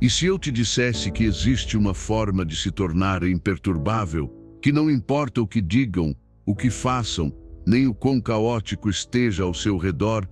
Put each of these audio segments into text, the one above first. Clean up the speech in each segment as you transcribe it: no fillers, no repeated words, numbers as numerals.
E se eu te dissesse que existe uma forma de se tornar imperturbável, que não importa o que digam, o que façam, nem o quão caótico esteja ao seu redor,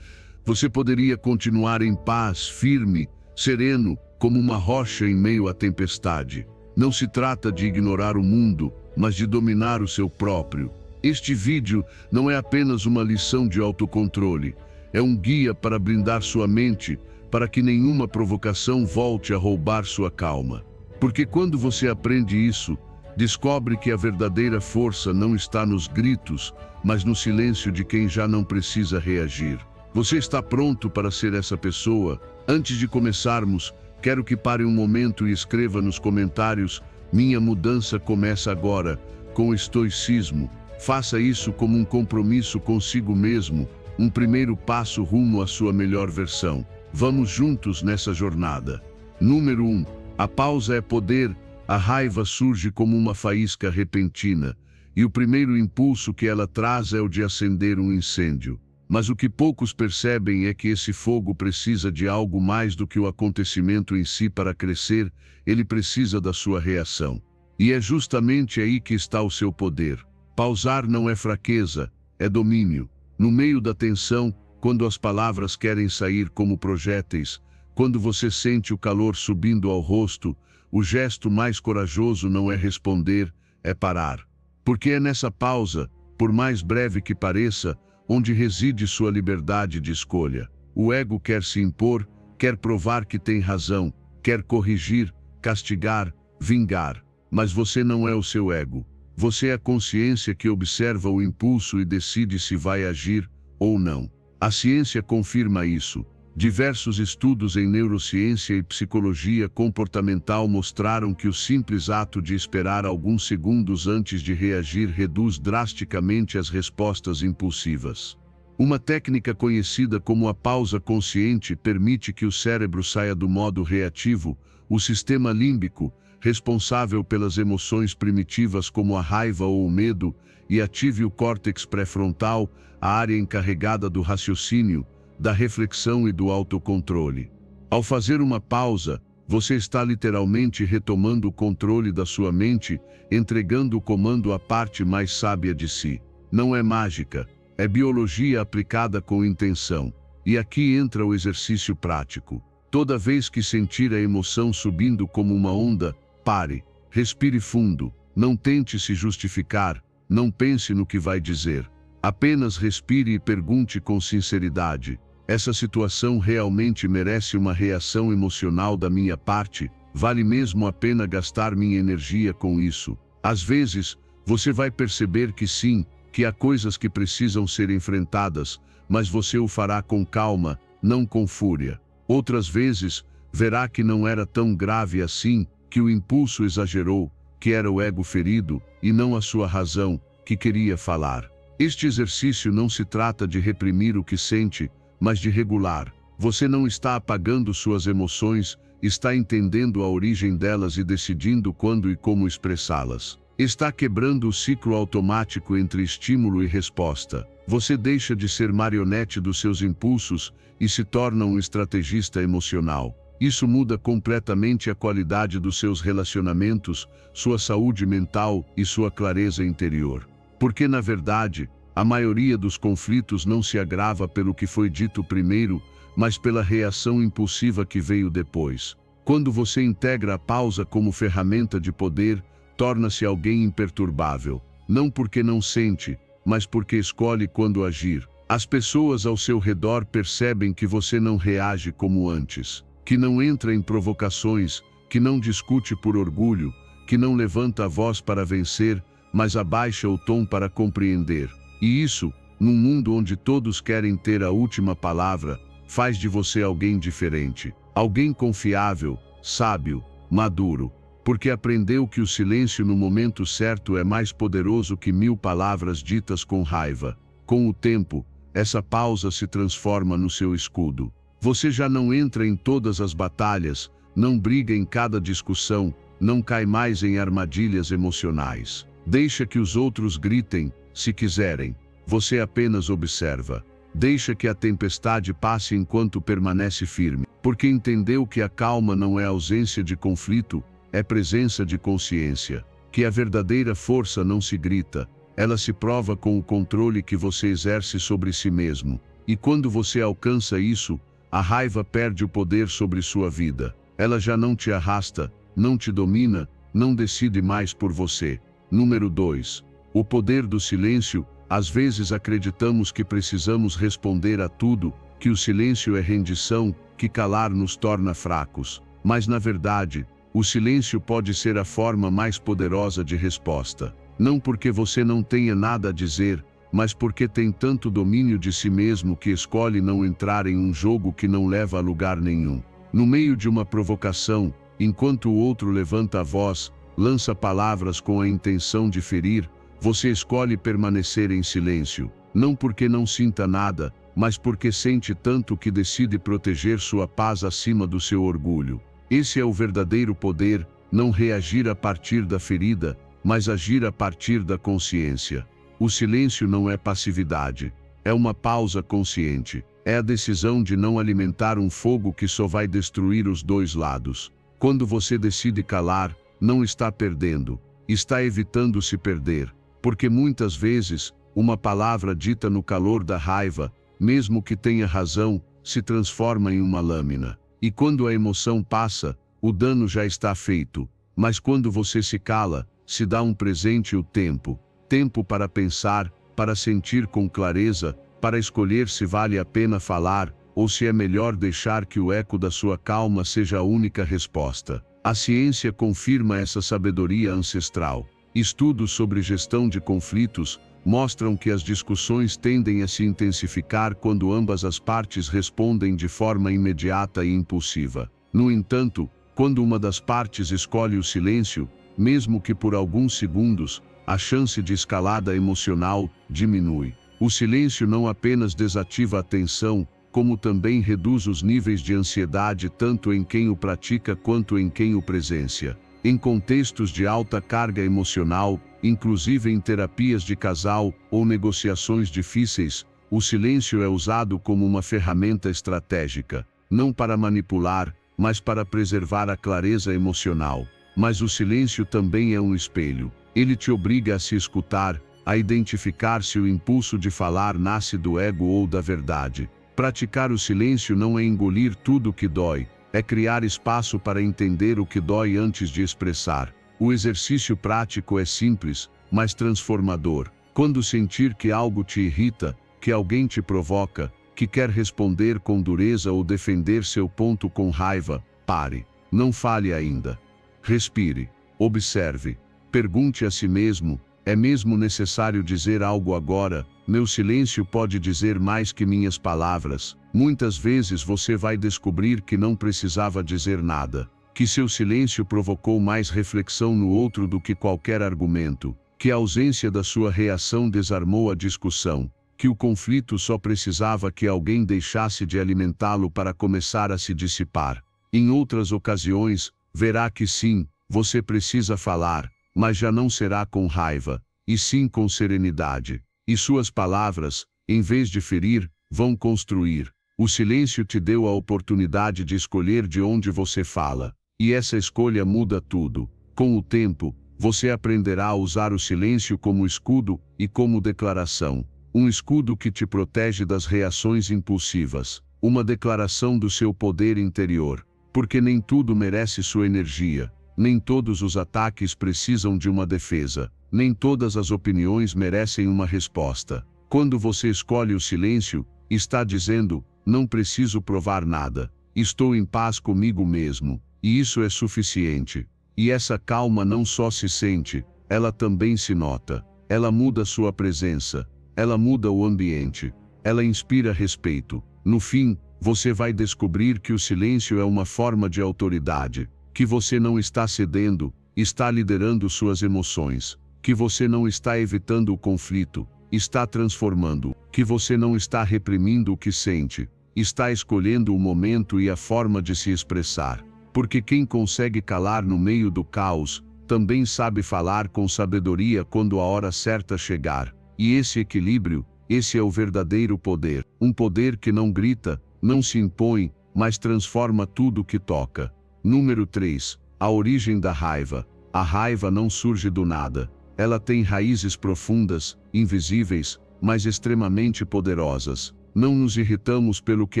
você poderia continuar em paz, firme, sereno, como uma rocha em meio à tempestade. Não se trata de ignorar o mundo, mas de dominar o seu próprio. Este vídeo não é apenas uma lição de autocontrole, é um guia para blindar sua mente, para que nenhuma provocação volte a roubar sua calma. Porque quando você aprende isso, descobre que a verdadeira força não está nos gritos, mas no silêncio de quem já não precisa reagir. Você está pronto para ser essa pessoa? Antes de começarmos, quero que pare um momento e escreva nos comentários: minha mudança começa agora, com estoicismo. Faça isso como um compromisso consigo mesmo, um primeiro passo rumo à sua melhor versão. Vamos juntos nessa jornada. Número 1. A pausa é poder. A raiva surge como uma faísca repentina, e o primeiro impulso que ela traz é o de acender um incêndio. Mas o que poucos percebem é que esse fogo precisa de algo mais do que o acontecimento em si para crescer, ele precisa da sua reação. E é justamente aí que está o seu poder. Pausar não é fraqueza, é domínio. No meio da tensão, quando as palavras querem sair como projéteis, quando você sente o calor subindo ao rosto, o gesto mais corajoso não é responder, é parar. Porque é nessa pausa, por mais breve que pareça, onde reside sua liberdade de escolha. O ego quer se impor, quer provar que tem razão, quer corrigir, castigar, vingar. Mas você não é o seu ego. Você é a consciência que observa o impulso e decide se vai agir ou não. A ciência confirma isso. Diversos estudos em neurociência e psicologia comportamental mostraram que o simples ato de esperar alguns segundos antes de reagir reduz drasticamente as respostas impulsivas. Uma técnica conhecida como a pausa consciente permite que o cérebro saia do modo reativo, o sistema límbico, responsável pelas emoções primitivas como a raiva ou o medo, e ative o córtex pré-frontal, a área encarregada do raciocínio, da reflexão e do autocontrole. Ao fazer uma pausa, você está literalmente retomando o controle da sua mente, entregando o comando à parte mais sábia de si. Não é mágica, é biologia aplicada com intenção. E aqui entra o exercício prático. Toda vez que sentir a emoção subindo como uma onda, pare, respire fundo, não tente se justificar, não pense no que vai dizer. Apenas respire e pergunte com sinceridade: essa situação realmente merece uma reação emocional da minha parte? Vale mesmo a pena gastar minha energia com isso? Às vezes, você vai perceber que sim, que há coisas que precisam ser enfrentadas, mas você o fará com calma, não com fúria. Outras vezes, verá que não era tão grave assim, que o impulso exagerou, que era o ego ferido, e não a sua razão, que queria falar. Este exercício não se trata de reprimir o que sente, mas de regular. Você não está apagando suas emoções, está entendendo a origem delas e decidindo quando e como expressá-las. Está quebrando o ciclo automático entre estímulo e resposta. Você deixa de ser marionete dos seus impulsos e se torna um estrategista emocional. Isso muda completamente a qualidade dos seus relacionamentos, sua saúde mental e sua clareza interior. Porque, na verdade, a maioria dos conflitos não se agrava pelo que foi dito primeiro, mas pela reação impulsiva que veio depois. Quando você integra a pausa como ferramenta de poder, torna-se alguém imperturbável. Não porque não sente, mas porque escolhe quando agir. As pessoas ao seu redor percebem que você não reage como antes, que não entra em provocações, que não discute por orgulho, que não levanta a voz para vencer, mas abaixa o tom para compreender. E isso, num mundo onde todos querem ter a última palavra, faz de você alguém diferente, alguém confiável, sábio, maduro, porque aprendeu que o silêncio no momento certo é mais poderoso que 1000 palavras ditas com raiva. Com o tempo, essa pausa se transforma no seu escudo. Você já não entra em todas as batalhas, não briga em cada discussão, não cai mais em armadilhas emocionais. Deixa que os outros gritem, se quiserem. Você apenas observa. Deixa que a tempestade passe enquanto permanece firme, porque entendeu que a calma não é ausência de conflito, é presença de consciência. Que a verdadeira força não se grita, ela se prova com o controle que você exerce sobre si mesmo. E quando você alcança isso, a raiva perde o poder sobre sua vida. Ela já não te arrasta, não te domina, não decide mais por você. Número 2. O poder do silêncio. Às vezes acreditamos que precisamos responder a tudo, que o silêncio é rendição, que calar nos torna fracos. Mas na verdade, o silêncio pode ser a forma mais poderosa de resposta. Não porque você não tenha nada a dizer, mas porque tem tanto domínio de si mesmo que escolhe não entrar em um jogo que não leva a lugar nenhum. No meio de uma provocação, enquanto o outro levanta a voz, lança palavras com a intenção de ferir, você escolhe permanecer em silêncio, não porque não sinta nada, mas porque sente tanto que decide proteger sua paz acima do seu orgulho. Esse é o verdadeiro poder, não reagir a partir da ferida, mas agir a partir da consciência. O silêncio não é passividade, é uma pausa consciente, é a decisão de não alimentar um fogo que só vai destruir os dois lados. Quando você decide calar, não está perdendo, está evitando se perder. Porque muitas vezes, uma palavra dita no calor da raiva, mesmo que tenha razão, se transforma em uma lâmina. E quando a emoção passa, o dano já está feito. Mas quando você se cala, se dá um presente o tempo. Tempo para pensar, para sentir com clareza, para escolher se vale a pena falar, ou se é melhor deixar que o eco da sua calma seja a única resposta. A ciência confirma essa sabedoria ancestral. Estudos sobre gestão de conflitos mostram que as discussões tendem a se intensificar quando ambas as partes respondem de forma imediata e impulsiva. No entanto, quando uma das partes escolhe o silêncio, mesmo que por alguns segundos, a chance de escalada emocional diminui. O silêncio não apenas desativa a tensão, como também reduz os níveis de ansiedade tanto em quem o pratica quanto em quem o presencia. Em contextos de alta carga emocional, inclusive em terapias de casal ou negociações difíceis, o silêncio é usado como uma ferramenta estratégica, não para manipular, mas para preservar a clareza emocional. Mas o silêncio também é um espelho. Ele te obriga a se escutar, a identificar se o impulso de falar nasce do ego ou da verdade. Praticar o silêncio não é engolir tudo que dói, é criar espaço para entender o que dói antes de expressar. O exercício prático é simples, mas transformador. Quando sentir que algo te irrita, que alguém te provoca, que quer responder com dureza ou defender seu ponto com raiva, pare. Não fale ainda. Respire. Observe. Pergunte a si mesmo: é mesmo necessário dizer algo agora? Meu silêncio pode dizer mais que minhas palavras. Muitas vezes você vai descobrir que não precisava dizer nada, que seu silêncio provocou mais reflexão no outro do que qualquer argumento, que a ausência da sua reação desarmou a discussão, que o conflito só precisava que alguém deixasse de alimentá-lo para começar a se dissipar. Em outras ocasiões, verá que sim, você precisa falar, mas já não será com raiva, e sim com serenidade. E suas palavras, em vez de ferir, vão construir. O silêncio te deu a oportunidade de escolher de onde você fala. E essa escolha muda tudo. Com o tempo, você aprenderá a usar o silêncio como escudo e como declaração. Um escudo que te protege das reações impulsivas. Uma declaração do seu poder interior. Porque nem tudo merece sua energia. Nem todos os ataques precisam de uma defesa. Nem todas as opiniões merecem uma resposta. Quando você escolhe o silêncio, está dizendo: não preciso provar nada. Estou em paz comigo mesmo. E isso é suficiente. E essa calma não só se sente, ela também se nota. Ela muda sua presença. Ela muda o ambiente. Ela inspira respeito. No fim, você vai descobrir que o silêncio é uma forma de autoridade. Que você não está cedendo, está liderando suas emoções. Que você não está evitando o conflito, está transformando. Que você não está reprimindo o que sente, está escolhendo o momento e a forma de se expressar. Porque quem consegue calar no meio do caos, também sabe falar com sabedoria quando a hora certa chegar. E esse equilíbrio, Esse é o verdadeiro poder. Um poder que não grita, não se impõe, mas transforma tudo que toca. Número 3. A origem da raiva. A raiva não surge do nada. Ela tem raízes profundas, invisíveis, mas extremamente poderosas. Não nos irritamos pelo que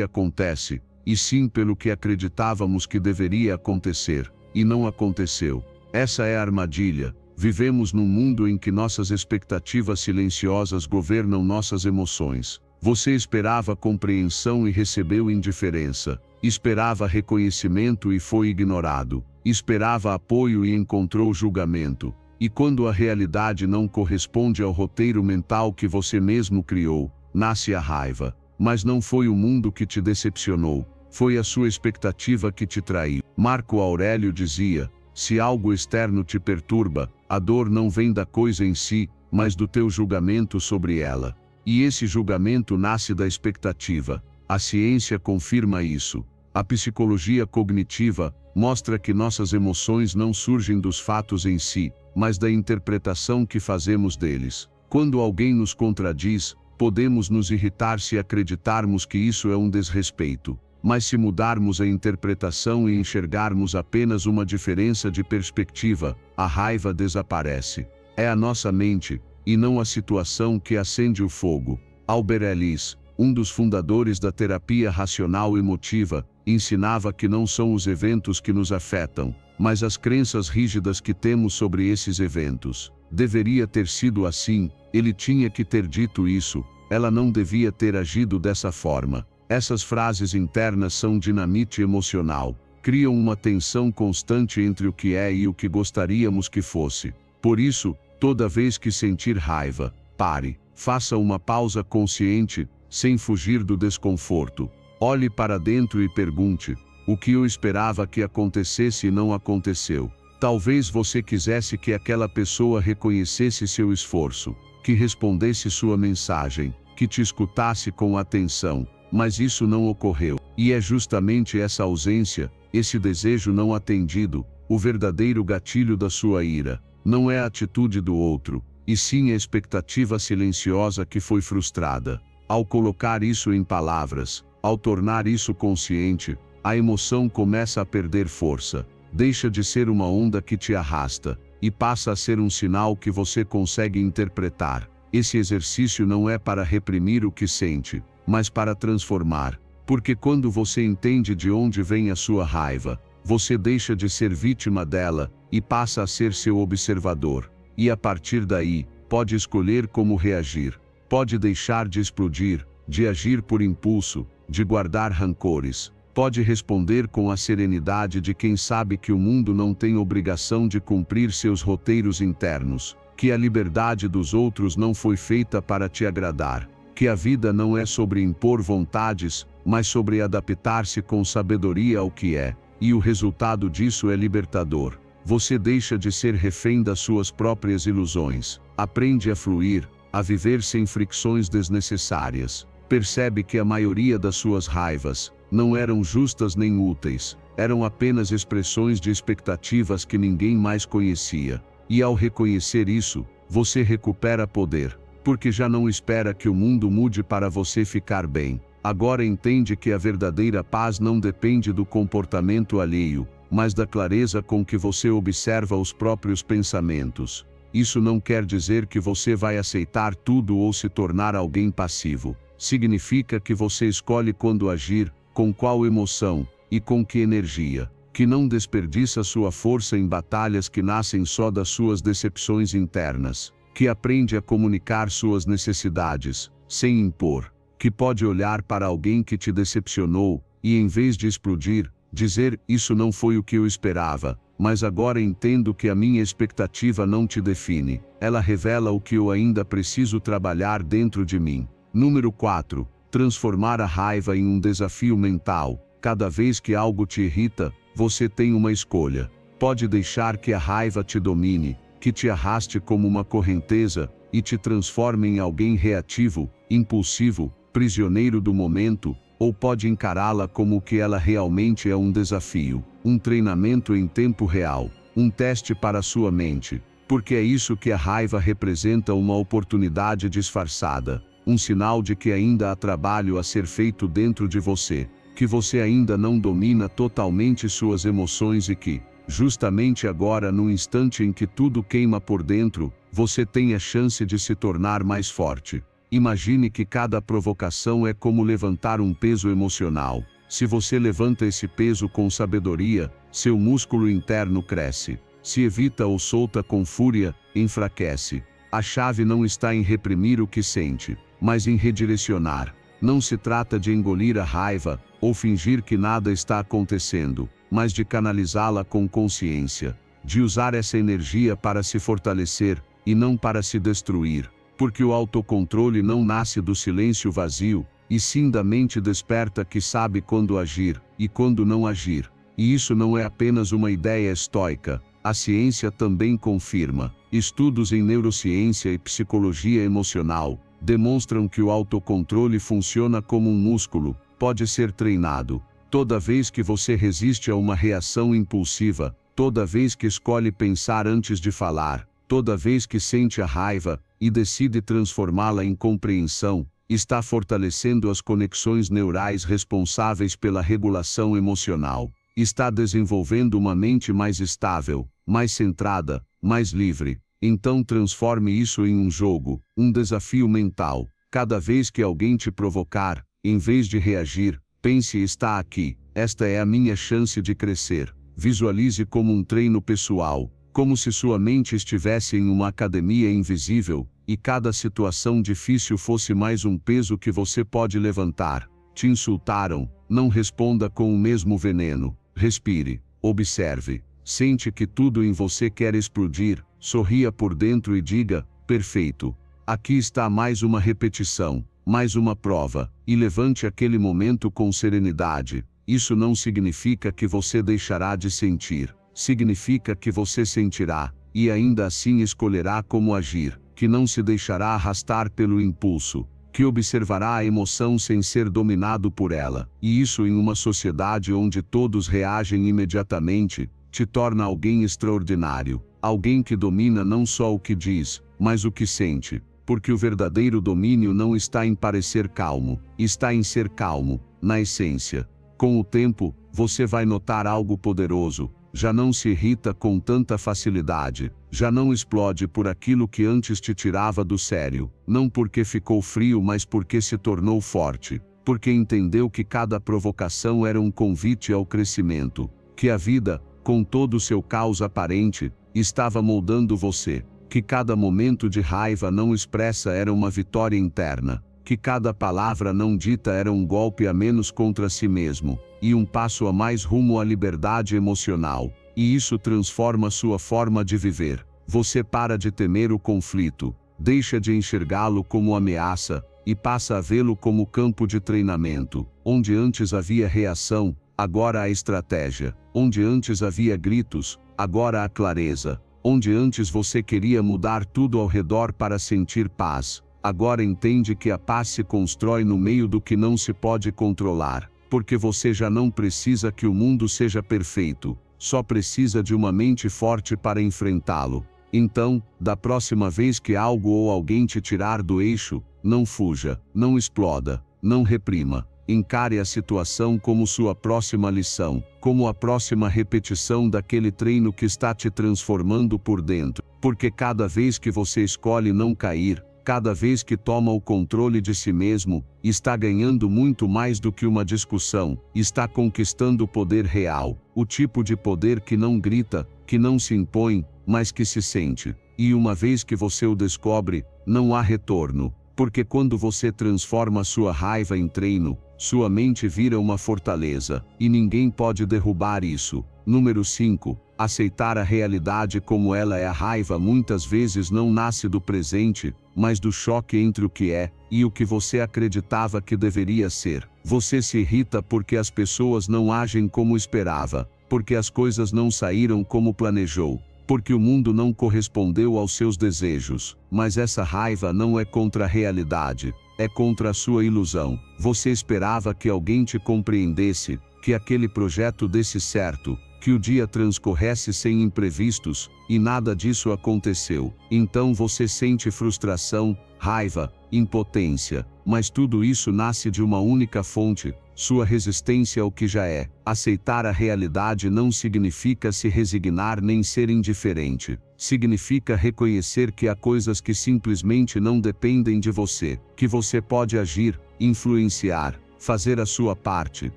acontece, e sim pelo que acreditávamos que deveria acontecer, e não aconteceu. Essa é a armadilha. Vivemos num mundo em que nossas expectativas silenciosas governam nossas emoções. Você esperava compreensão e recebeu indiferença. Esperava reconhecimento e foi ignorado. Esperava apoio e encontrou julgamento. E quando a realidade não corresponde ao roteiro mental que você mesmo criou, nasce a raiva. Mas não foi o mundo que te decepcionou, foi a sua expectativa que te traiu. Marco Aurélio dizia: se algo externo te perturba, a dor não vem da coisa em si, mas do teu julgamento sobre ela. E esse julgamento nasce da expectativa. A ciência confirma isso. A psicologia cognitiva mostra que nossas emoções não surgem dos fatos em si, mas da interpretação que fazemos deles. Quando alguém nos contradiz, podemos nos irritar se acreditarmos que isso é um desrespeito. Mas se mudarmos a interpretação e enxergarmos apenas uma diferença de perspectiva, a raiva desaparece. É a nossa mente, e não a situação, que acende o fogo. Albert Ellis, um dos fundadores da terapia racional emotiva, ensinava que não são os eventos que nos afetam, mas as crenças rígidas que temos sobre esses eventos. Deveria ter sido assim, ele tinha que ter dito isso, ela não devia ter agido dessa forma. Essas frases internas são dinamite emocional, criam uma tensão constante entre o que é e o que gostaríamos que fosse. Por isso, toda vez que sentir raiva, pare, faça uma pausa consciente, sem fugir do desconforto. Olhe para dentro e pergunte: o que eu esperava que acontecesse e não aconteceu? Talvez você quisesse que aquela pessoa reconhecesse seu esforço, que respondesse sua mensagem, que te escutasse com atenção, mas isso não ocorreu. E é justamente essa ausência, esse desejo não atendido, o verdadeiro gatilho da sua ira. Não é a atitude do outro, e sim a expectativa silenciosa que foi frustrada. Ao colocar isso em palavras, ao tornar isso consciente, a emoção começa a perder força. Deixa de ser uma onda que te arrasta, e passa a ser um sinal que você consegue interpretar. Esse exercício não é para reprimir o que sente, mas para transformar. Porque quando você entende de onde vem a sua raiva, você deixa de ser vítima dela, e passa a ser seu observador. E a partir daí, pode escolher como reagir. Pode deixar de explodir, de agir por impulso, de guardar rancores. Pode responder com a serenidade de quem sabe que o mundo não tem obrigação de cumprir seus roteiros internos, que a liberdade dos outros não foi feita para te agradar, que a vida não é sobre impor vontades, mas sobre adaptar-se com sabedoria ao que é, e o resultado disso é libertador. Você deixa de ser refém das suas próprias ilusões, aprende a fluir, a viver sem fricções desnecessárias. Percebe que a maioria das suas raivas não eram justas nem úteis, eram apenas expressões de expectativas que ninguém mais conhecia. E ao reconhecer isso, você recupera poder, porque já não espera que o mundo mude para você ficar bem. Agora entende que a verdadeira paz não depende do comportamento alheio, mas da clareza com que você observa os próprios pensamentos. Isso não quer dizer que você vai aceitar tudo ou se tornar alguém passivo. Significa que você escolhe quando agir, com qual emoção, e com que energia, que não desperdiça sua força em batalhas que nascem só das suas decepções internas, que aprende a comunicar suas necessidades, sem impor, que pode olhar para alguém que te decepcionou, e em vez de explodir, dizer: isso não foi o que eu esperava, mas agora entendo que a minha expectativa não te define, ela revela o que eu ainda preciso trabalhar dentro de mim. Número 4. Transformar a raiva em um desafio mental. Cada vez que algo te irrita, você tem uma escolha. Pode deixar que a raiva te domine, que te arraste como uma correnteza, e te transforme em alguém reativo, impulsivo, prisioneiro do momento, ou pode encará-la como o que ela realmente é: um desafio, um treinamento em tempo real, um teste para a sua mente. Porque é isso que a raiva representa: uma oportunidade disfarçada. um sinal de que ainda há trabalho a ser feito dentro de você, que você ainda não domina totalmente suas emoções e que, justamente agora, no instante em que tudo queima por dentro, você tem a chance de se tornar mais forte. Imagine que cada provocação é como levantar um peso emocional. Se você levanta esse peso com sabedoria, seu músculo interno cresce. Se evita ou solta com fúria, enfraquece. A chave não está em reprimir o que sente, mas em redirecionar. Não se trata de engolir a raiva, ou fingir que nada está acontecendo, mas de canalizá-la com consciência. De usar essa energia para se fortalecer, e não para se destruir. Porque o autocontrole não nasce do silêncio vazio, e sim da mente desperta que sabe quando agir, e quando não agir. E isso não é apenas uma ideia estoica, a ciência também confirma. Estudos em neurociência e psicologia emocional demonstram que o autocontrole funciona como um músculo, pode ser treinado. Toda vez que você resiste a uma reação impulsiva, toda vez que escolhe pensar antes de falar, toda vez que sente a raiva e decide transformá-la em compreensão, está fortalecendo as conexões neurais responsáveis pela regulação emocional. Está desenvolvendo uma mente mais estável, mais centrada, mais livre. Então transforme isso em um jogo, um desafio mental. Cada vez que alguém te provocar, em vez de reagir, pense: está aqui, esta é a minha chance de crescer. Visualize como um treino pessoal, como se sua mente estivesse em uma academia invisível, e cada situação difícil fosse mais um peso que você pode levantar. Te insultaram, não responda com o mesmo veneno. Respire, observe, sente que tudo em você quer explodir, sorria por dentro e diga: perfeito. Aqui está mais uma repetição, mais uma prova, e levante aquele momento com serenidade. Isso não significa que você deixará de sentir, significa que você sentirá, e ainda assim escolherá como agir, que não se deixará arrastar pelo impulso, que observará a emoção sem ser dominado por ela. E isso, em uma sociedade onde todos reagem imediatamente, te torna alguém extraordinário, alguém que domina não só o que diz, mas o que sente, porque o verdadeiro domínio não está em parecer calmo, está em ser calmo, na essência. Com o tempo, você vai notar algo poderoso. Já não se irrita com tanta facilidade, já não explode por aquilo que antes te tirava do sério, não porque ficou frio, mas porque se tornou forte, porque entendeu que cada provocação era um convite ao crescimento, que a vida, com todo o seu caos aparente, estava moldando você, que cada momento de raiva não expressa era uma vitória interna, que cada palavra não dita era um golpe a menos contra si mesmo, e um passo a mais rumo à liberdade emocional. E isso transforma sua forma de viver. Você para de temer o conflito, deixa de enxergá-lo como ameaça, e passa a vê-lo como campo de treinamento. Onde antes havia reação, agora há estratégia. Onde antes havia gritos, agora há clareza. Onde antes você queria mudar tudo ao redor para sentir paz, agora entende que a paz se constrói no meio do que não se pode controlar. Porque você já não precisa que o mundo seja perfeito, só precisa de uma mente forte para enfrentá-lo. Então, da próxima vez que algo ou alguém te tirar do eixo, não fuja, não exploda, não reprima. Encare a situação como sua próxima lição, como a próxima repetição daquele treino que está te transformando por dentro. Porque cada vez que você escolhe não cair, cada vez que toma o controle de si mesmo, está ganhando muito mais do que uma discussão, está conquistando o poder real, o tipo de poder que não grita, que não se impõe, mas que se sente. E uma vez que você o descobre, não há retorno, porque quando você transforma sua raiva em treino, sua mente vira uma fortaleza, e ninguém pode derrubar isso. Número 5. Aceitar a realidade como ela é. A raiva muitas vezes não nasce do presente, mas do choque entre o que é e o que você acreditava que deveria ser. Você se irrita porque as pessoas não agem como esperava, porque as coisas não saíram como planejou, porque o mundo não correspondeu aos seus desejos. Mas essa raiva não é contra a realidade, é contra a sua ilusão. Você esperava que alguém te compreendesse, que aquele projeto desse certo, que o dia transcorresse sem imprevistos, e nada disso aconteceu. Então você sente frustração, raiva, impotência, mas tudo isso nasce de uma única fonte: sua resistência ao que já é. Aceitar a realidade não significa se resignar nem ser indiferente. Significa reconhecer que há coisas que simplesmente não dependem de você, que você pode agir, influenciar, fazer a sua parte,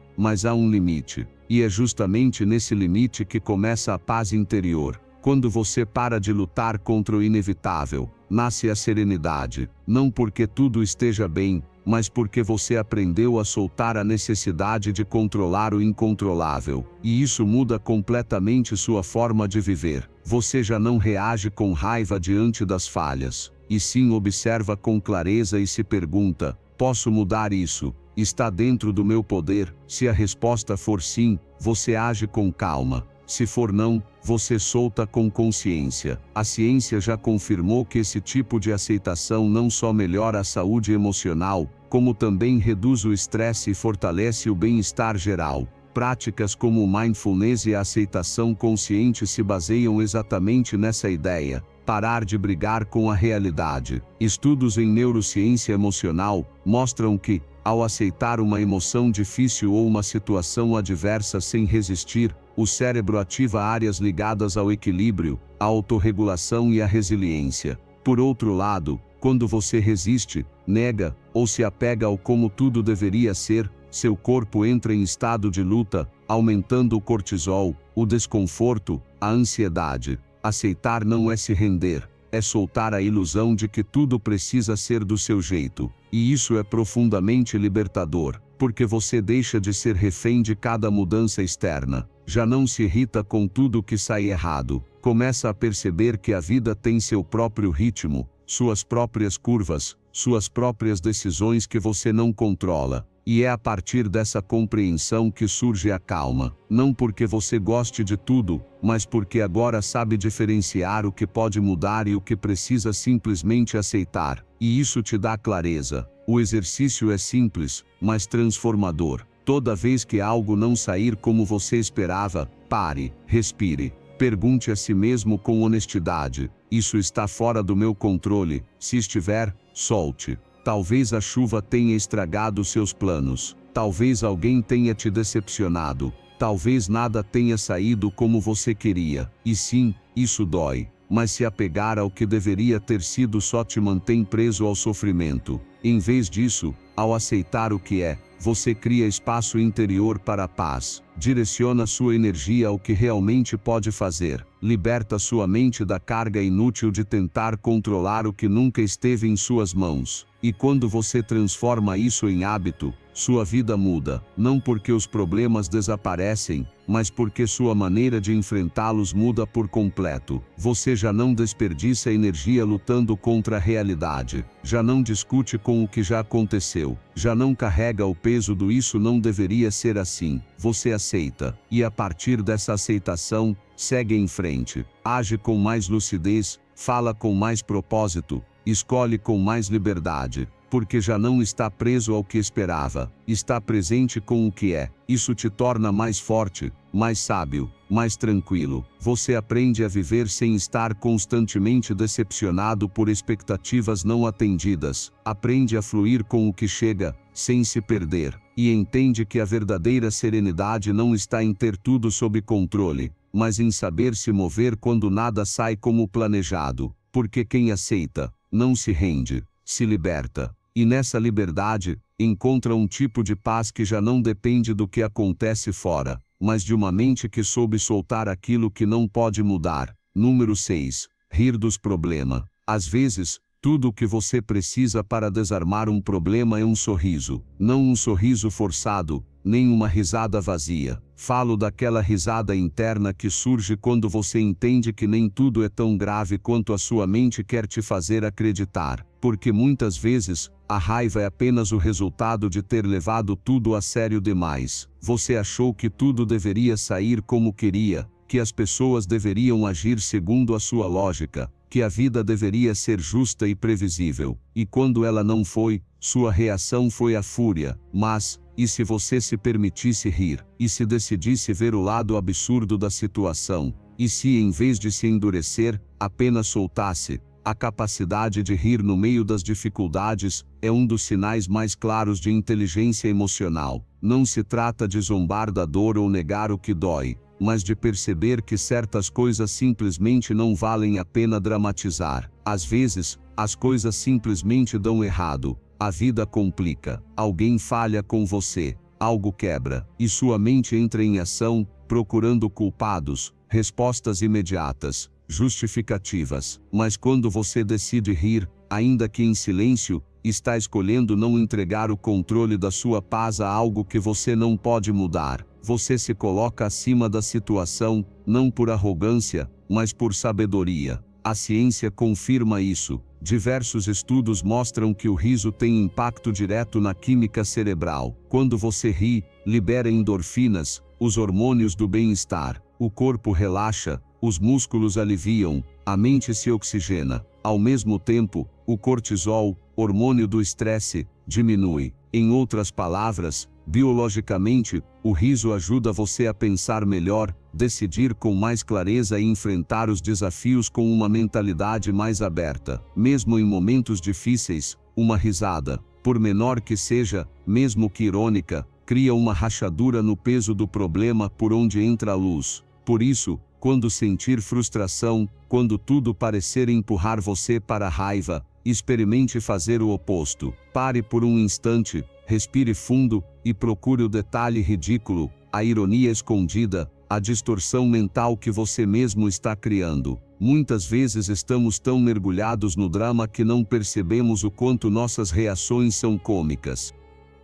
mas há um limite. E é justamente nesse limite que começa a paz interior. Quando você para de lutar contra o inevitável, nasce a serenidade, não porque tudo esteja bem, mas porque você aprendeu a soltar a necessidade de controlar o incontrolável. E isso muda completamente sua forma de viver. Você já não reage com raiva diante das falhas, e sim observa com clareza e se pergunta: posso mudar isso? Está dentro do meu poder? Se a resposta for sim, você age com calma. Se for não, você solta com consciência. A ciência já confirmou que esse tipo de aceitação não só melhora a saúde emocional, como também reduz o estresse e fortalece o bem-estar geral. Práticas como o mindfulness e a aceitação consciente se baseiam exatamente nessa ideia: parar de brigar com a realidade. Estudos em neurociência emocional mostram que, ao aceitar uma emoção difícil ou uma situação adversa sem resistir, o cérebro ativa áreas ligadas ao equilíbrio, à autorregulação e à resiliência. Por outro lado, quando você resiste, nega, ou se apega ao como tudo deveria ser, seu corpo entra em estado de luta, aumentando o cortisol, o desconforto, a ansiedade. Aceitar não é se render, é soltar a ilusão de que tudo precisa ser do seu jeito. E isso é profundamente libertador, porque você deixa de ser refém de cada mudança externa. Já não se irrita com tudo que sai errado. Começa a perceber que a vida tem seu próprio ritmo, suas próprias curvas, suas próprias decisões que você não controla. E é a partir dessa compreensão que surge a calma. Não porque você goste de tudo, mas porque agora sabe diferenciar o que pode mudar e o que precisa simplesmente aceitar. E isso te dá clareza. O exercício é simples, mas transformador. Toda vez que algo não sair como você esperava, pare, respire. Pergunte a si mesmo com honestidade: isso está fora do meu controle? Se estiver, solte. Talvez a chuva tenha estragado seus planos. Talvez alguém tenha te decepcionado. Talvez nada tenha saído como você queria. E sim, isso dói. Mas se apegar ao que deveria ter sido só te mantém preso ao sofrimento. Em vez disso, ao aceitar o que é, você cria espaço interior para a paz. Direciona sua energia ao que realmente pode fazer. Liberta sua mente da carga inútil de tentar controlar o que nunca esteve em suas mãos. E quando você transforma isso em hábito, sua vida muda. Não porque os problemas desaparecem, mas porque sua maneira de enfrentá-los muda por completo. Você já não desperdiça energia lutando contra a realidade. Já não discute com o que já aconteceu. Já não carrega o peso do "isso não deveria ser assim". Você aceita. E a partir dessa aceitação, segue em frente. Age com mais lucidez, fala com mais propósito, escolhe com mais liberdade. Porque já não está preso ao que esperava, está presente com o que é. Isso te torna mais forte, mais sábio, mais tranquilo. Você aprende a viver sem estar constantemente decepcionado por expectativas não atendidas. Aprende a fluir com o que chega, sem se perder. E entende que a verdadeira serenidade não está em ter tudo sob controle, mas em saber se mover quando nada sai como planejado. Porque quem aceita, não se rende, se liberta. E nessa liberdade, encontra um tipo de paz que já não depende do que acontece fora, mas de uma mente que soube soltar aquilo que não pode mudar. Número 6. Rir dos problemas. Às vezes, tudo o que você precisa para desarmar um problema é um sorriso. Não um sorriso forçado, nem uma risada vazia. Falo daquela risada interna que surge quando você entende que nem tudo é tão grave quanto a sua mente quer te fazer acreditar. Porque muitas vezes, a raiva é apenas o resultado de ter levado tudo a sério demais. Você achou que tudo deveria sair como queria, que as pessoas deveriam agir segundo a sua lógica, que a vida deveria ser justa e previsível. E quando ela não foi, sua reação foi a fúria. Mas, e se você se permitisse rir, e se decidisse ver o lado absurdo da situação, e se em vez de se endurecer, apenas soltasse, a capacidade de rir no meio das dificuldades é um dos sinais mais claros de inteligência emocional. Não se trata de zombar da dor ou negar o que dói, mas de perceber que certas coisas simplesmente não valem a pena dramatizar. Às vezes, as coisas simplesmente dão errado, a vida complica, alguém falha com você, algo quebra, e sua mente entra em ação, procurando culpados, respostas imediatas, justificativas. Mas quando você decide rir, ainda que em silêncio, está escolhendo não entregar o controle da sua paz a algo que você não pode mudar. Você se coloca acima da situação, não por arrogância, mas por sabedoria. A ciência confirma isso. Diversos estudos mostram que o riso tem impacto direto na química cerebral. Quando você ri, libera endorfinas, os hormônios do bem-estar. O corpo relaxa, os músculos aliviam, a mente se oxigena. Ao mesmo tempo, o cortisol, hormônio do estresse, diminui. Em outras palavras, biologicamente, o riso ajuda você a pensar melhor, decidir com mais clareza e enfrentar os desafios com uma mentalidade mais aberta. Mesmo em momentos difíceis, uma risada, por menor que seja, mesmo que irônica, cria uma rachadura no peso do problema por onde entra a luz. Por isso, quando sentir frustração, quando tudo parecer empurrar você para a raiva, experimente fazer o oposto. Pare por um instante, respire fundo, e procure o detalhe ridículo, a ironia escondida, a distorção mental que você mesmo está criando. Muitas vezes estamos tão mergulhados no drama que não percebemos o quanto nossas reações são cômicas.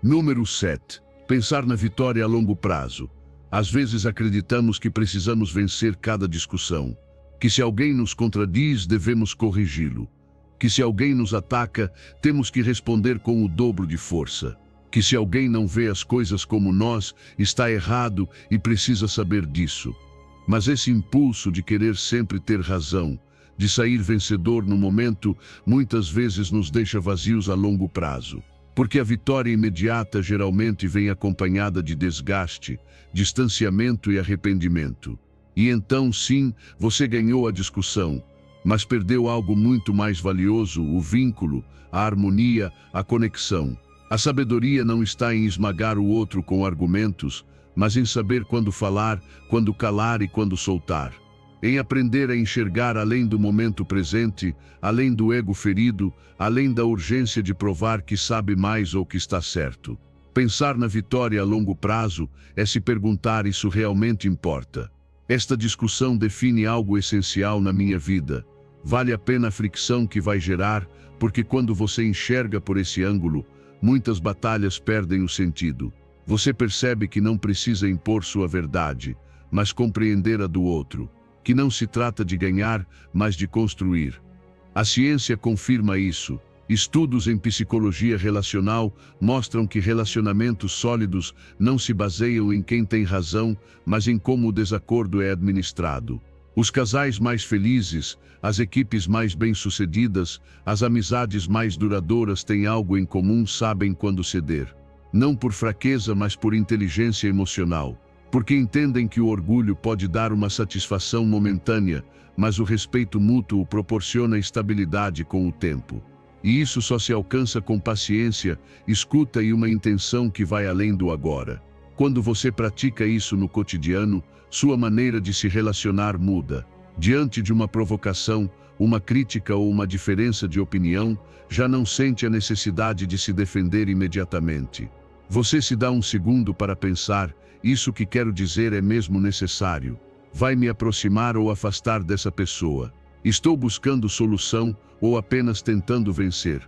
Número 7. Pensar na vitória a longo prazo. Às vezes acreditamos que precisamos vencer cada discussão, que se alguém nos contradiz, devemos corrigi-lo, que se alguém nos ataca, temos que responder com o dobro de força, que se alguém não vê as coisas como nós, está errado e precisa saber disso. Mas esse impulso de querer sempre ter razão, de sair vencedor no momento, muitas vezes nos deixa vazios a longo prazo. Porque a vitória imediata geralmente vem acompanhada de desgaste, distanciamento e arrependimento. E então, sim, você ganhou a discussão, mas perdeu algo muito mais valioso, o vínculo, a harmonia, a conexão. A sabedoria não está em esmagar o outro com argumentos, mas em saber quando falar, quando calar e quando soltar. Em aprender a enxergar além do momento presente, além do ego ferido, além da urgência de provar que sabe mais ou que está certo. Pensar na vitória a longo prazo é se perguntar: isso realmente importa? Esta discussão define algo essencial na minha vida. Vale a pena a fricção que vai gerar, porque quando você enxerga por esse ângulo, muitas batalhas perdem o sentido. Você percebe que não precisa impor sua verdade, mas compreender a do outro. Que não se trata de ganhar, mas de construir. A ciência confirma isso. Estudos em psicologia relacional mostram que relacionamentos sólidos não se baseiam em quem tem razão, mas em como o desacordo é administrado. Os casais mais felizes, as equipes mais bem-sucedidas, as amizades mais duradouras têm algo em comum: sabem quando ceder. Não por fraqueza, mas por inteligência emocional. Porque entendem que o orgulho pode dar uma satisfação momentânea, mas o respeito mútuo proporciona estabilidade com o tempo. E isso só se alcança com paciência, escuta e uma intenção que vai além do agora. Quando você pratica isso no cotidiano, sua maneira de se relacionar muda. Diante de uma provocação, uma crítica ou uma diferença de opinião, já não sente a necessidade de se defender imediatamente. Você se dá um segundo para pensar: isso que quero dizer é mesmo necessário? Vai me aproximar ou afastar dessa pessoa? Estou buscando solução ou apenas tentando vencer?